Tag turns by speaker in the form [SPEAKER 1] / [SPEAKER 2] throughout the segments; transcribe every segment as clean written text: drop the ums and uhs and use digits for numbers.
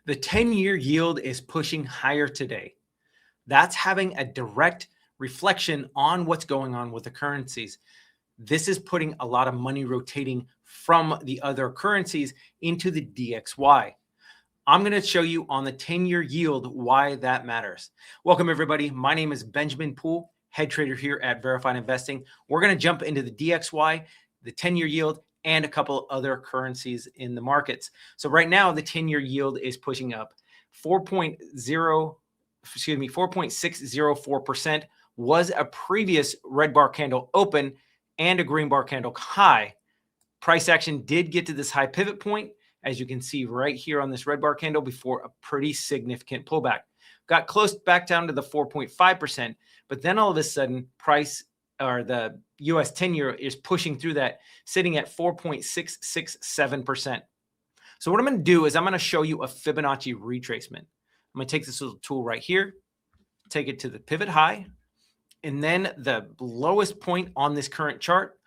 [SPEAKER 1] The 10-year yield is pushing higher today. That's having a direct reflection on what's going on with the currencies. This is putting a lot of money rotating from the other currencies into the DXY. I'm going to show you on the 10-year yield why that matters. Welcome, everybody. My name is Benjamin Poole, head trader here at Verified Investing. We're going to jump into the DXY, the 10-year yield, and a couple other currencies in the markets. So right now, the 10-year yield is pushing up 4.604% was a previous red bar candle open and a green bar candle high. Price action did get to this high pivot point, as you can see right here on this red bar candle, before a pretty significant pullback. Got close back down to the 4.5%, but then all of a sudden price, or the US 10-year, is pushing through that, sitting at 4.667%. So what I'm going to do is I'm going to show you a Fibonacci retracement. I'm going to take this little tool right here, take it to the pivot high, and then the lowest point on this current chart.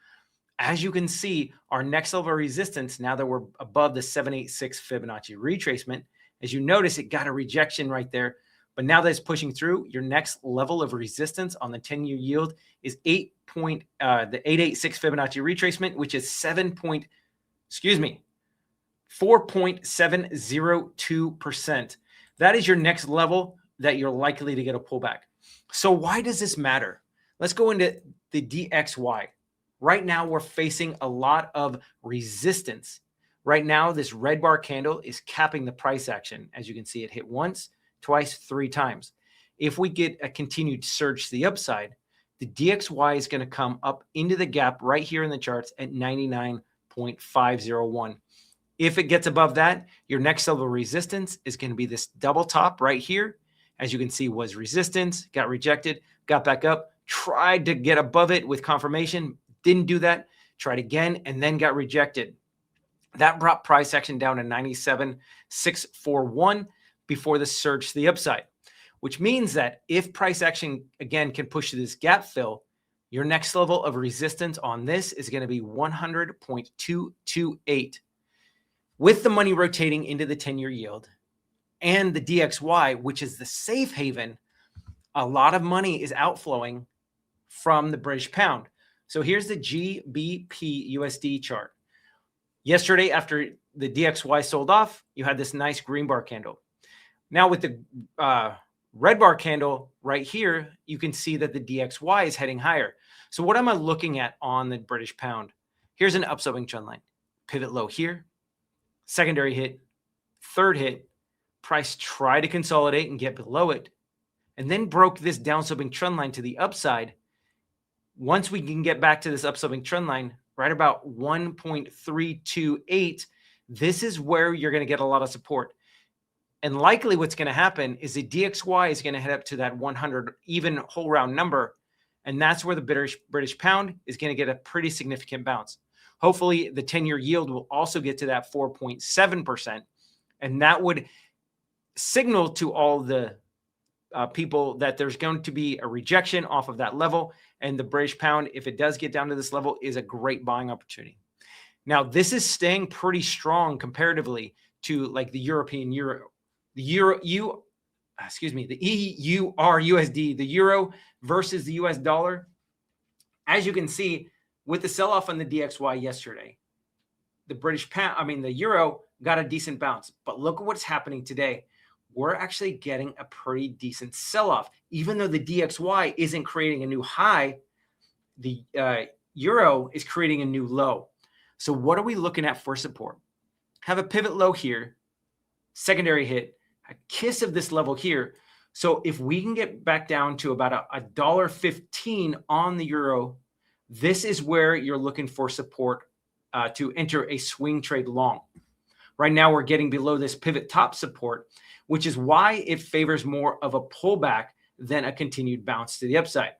[SPEAKER 1] As you can see, our next level of resistance, now that we're above the 786 Fibonacci retracement, as you notice, it got a rejection right there. But now that it's pushing through, your next level of resistance on the 10-year yield is the 886 Fibonacci retracement, which is 4.702%. That is your next level that you're likely to get a pullback. So why does this matter? Let's go into the DXY. Right now, we're facing a lot of resistance. Right now, this red bar candle is capping the price action. As you can see, it hit once, twice, three times. If we get a continued surge to the upside, the DXY is going to come up into the gap right here in the charts at 99.501. If it gets above that, your next level of resistance is going to be this double top right here. As you can see, was resistance, got rejected, got back up, tried to get above it with confirmation, didn't do that, tried again, and then got rejected. That brought price action down to 97.641 before the surge to the upside, which means that if price action again can push to this gap fill, your next level of resistance on this is going to be 100.228. With the money rotating into the 10-year yield and the DXY, which is the safe haven, a lot of money is outflowing from the British pound. So here's the GBP USD chart. Yesterday, after the DXY sold off, you had this nice green bar candle. Now with the red bar candle right here, you can see that the DXY is heading higher. So what am I looking at on the British pound? Here's an upsloping trend line. Pivot low here, secondary hit, third hit, price tried to consolidate and get below it, and then broke this downsloping trend line to the upside. Once we can get back to this upsloping trend line, right about 1.328, this is where you're going to get a lot of support. And likely what's going to happen is the DXY is going to head up to that 100 even whole round number. And that's where the British pound is going to get a pretty significant bounce. Hopefully the 10-year yield will also get to that 4.7%. And that would signal to all the people that there's going to be a rejection off of that level. And the British pound, if it does get down to this level, is a great buying opportunity. Now, this is staying pretty strong comparatively to like the European euro, the EUR-USD, the euro versus the US dollar. As you can see, with the sell-off on the DXY yesterday, the the euro got a decent bounce. But look at what's happening today. We're actually getting a pretty decent sell-off. Even though the DXY isn't creating a new high, the euro is creating a new low. So what are we looking at for support? Have a pivot low here, secondary hit, a kiss of this level here. So if we can get back down to about $1.15 on the euro, this is where you're looking for support to enter a swing trade long. Right now, we're getting below this pivot top support, which is why it favors more of a pullback than a continued bounce to the upside.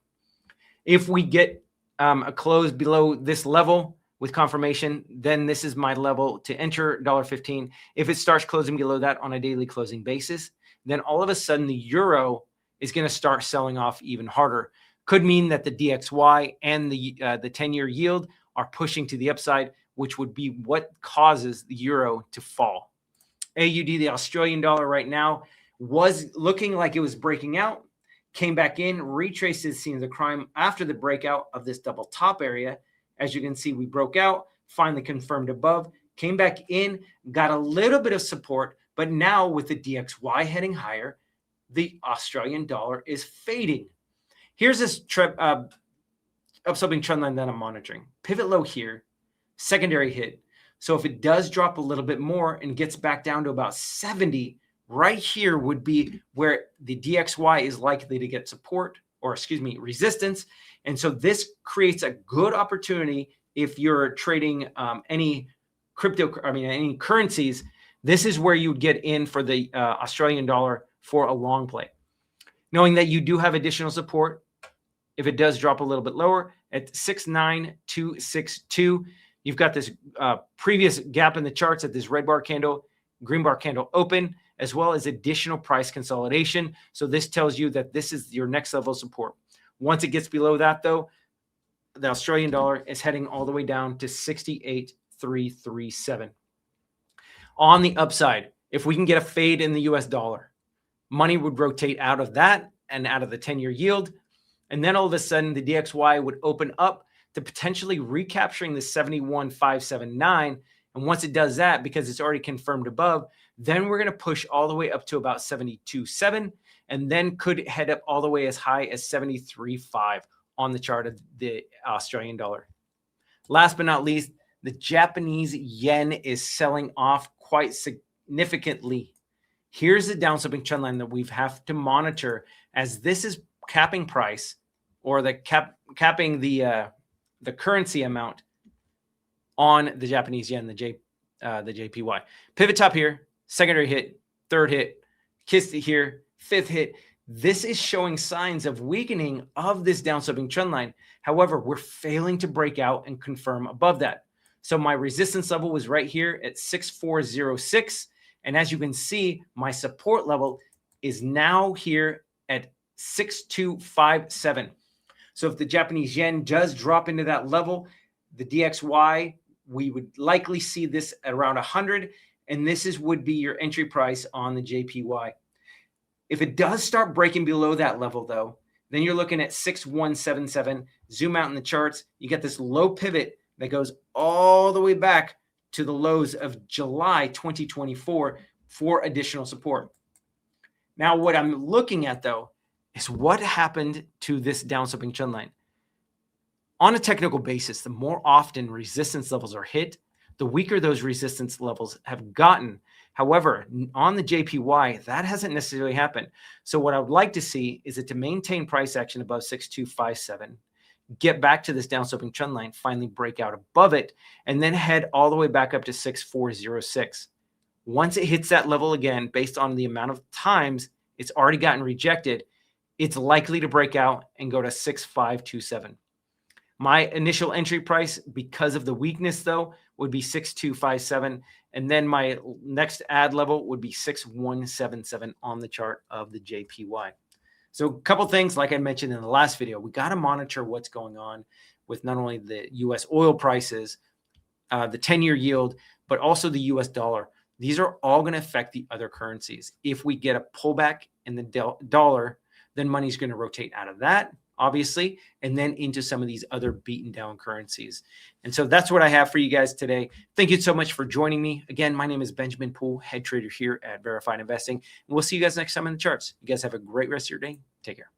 [SPEAKER 1] If we get a close below this level with confirmation, then this is my level to enter $1.15. If it starts closing below that on a daily closing basis, then all of a sudden the euro is going to start selling off even harder. Could mean that the DXY and the 10-year yield are pushing to the upside, which would be what causes the euro to fall. AUD, the Australian dollar right now, was looking like it was breaking out, came back in, retraces the scene of the crime after the breakout of this double top area. As you can see, we broke out, finally confirmed above, came back in, got a little bit of support, but now with the DXY heading higher, the Australian dollar is fading. Here's this upsloping trend line that I'm monitoring. Pivot low here, secondary hit. So if it does drop a little bit more and gets back down to about 70, right here would be where the DXY is likely to get support, or excuse me, resistance. And so this creates a good opportunity if you're trading any any currencies. This is where you would get in for the Australian dollar for a long play, knowing that you do have additional support if it does drop a little bit lower at 69262. You've got this previous gap in the charts at this red bar candle, green bar candle open, as well as additional price consolidation. So this tells you that this is your next level of support. Once it gets below that, though, the Australian dollar is heading all the way down to 68.337. On the upside, if we can get a fade in the US dollar, money would rotate out of that and out of the 10-year yield. And then all of a sudden, the DXY would open up to potentially recapturing the 71.579. And once it does that, because it's already confirmed above, then we're going to push all the way up to about 72.7, and then could head up all the way as high as 73.5 on the chart of the Australian dollar. Last but not least, the Japanese yen is selling off quite significantly. Here's the downsloping trend line that we have to monitor, as this is capping price, or the capping the currency amount on the Japanese yen, the JPY. Pivot top here, secondary hit, third hit, kissed it here, fifth hit. This is showing signs of weakening of this downsloping trend line. However, we're failing to break out and confirm above that. So my resistance level was right here at 6406. And as you can see, my support level is now here at 6257. So if the Japanese yen does drop into that level, the DXY, we would likely see this at around 100. And this would be your entry price on the JPY. If it does start breaking below that level, though, then you're looking at 6177. Zoom out in the charts. You get this low pivot that goes all the way back to the lows of July 2024 for additional support. Now, what I'm looking at, though, is what happened to this downsloping trend line. On a technical basis, the more often resistance levels are hit, the weaker those resistance levels have gotten. However, on the JPY, that hasn't necessarily happened. So what I would like to see is it to maintain price action above 6257, get back to this downsloping trend line, finally break out above it, and then head all the way back up to 6406. Once it hits that level again, based on the amount of times it's already gotten rejected, it's likely to break out and go to 6527. My initial entry price, because of the weakness, though, would be 6257. And then my next add level would be 6177 on the chart of the JPY. So a couple things, like I mentioned in the last video, we got to monitor what's going on with not only the U.S. oil prices, the 10-year yield, but also the U.S. dollar. These are all going to affect the other currencies. If we get a pullback in the dollar, then money's going to rotate out of that, obviously, and then into some of these other beaten down currencies. And so that's what I have for you guys today. Thank you so much for joining me. Again, my name is Benjamin Poole, head trader here at Verified Investing. And we'll see you guys next time in the charts. You guys have a great rest of your day. Take care.